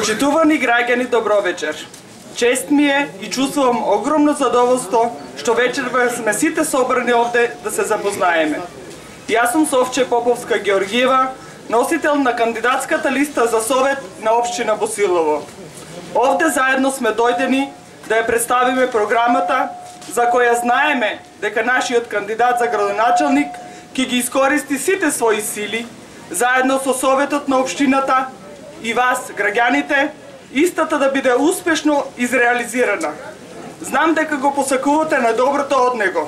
Почитувани граѓани, добро вечер. Чест ми е и чувствувам огромно задоволство што вечерва сме сите собрани овде да се запознаеме. Јас сум Совче Поповска Георгиева, носител на кандидатската листа за совет на општина Босилово. Овде заедно сме дојдени да ја представиме програмата за која знаеме дека нашиот кандидат за градоначалник ќе ги искористи сите своји сили заедно со советот на општината и вас, граѓаните, истата да биде успешно изреализирана. Знам дека го посакувате на доброто од него.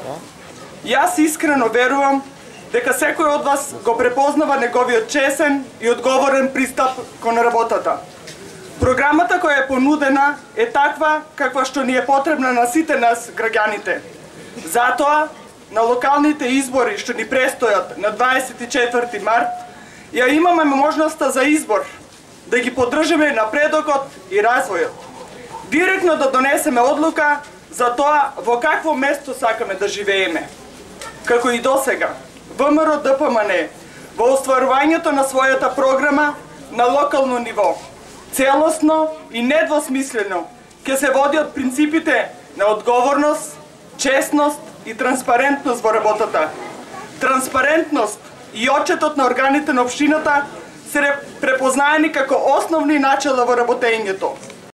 Јас искрено верувам дека секој од вас го препознава неговиот чесен и одговорен пристап кон работата. Програмата која е понудена е таква каква што ни е потребна на сите нас, граѓаните. Затоа, на локалните избори што ни престојат на 24 март, ја имаме можноста за избор, да ги поддржиме напредокот и развојот. Директно да донесеме одлука за тоа во какво место сакаме да живееме. Како и досега, ВМРО ДПМН во остварувањето на својата програма на локално ниво, целосно и недвосмислено ќе се води од принципите на одговорност, честност и транспарентност во работата. Транспарентност и отчетот на органите на општината се препознаени како основни начела во работењето.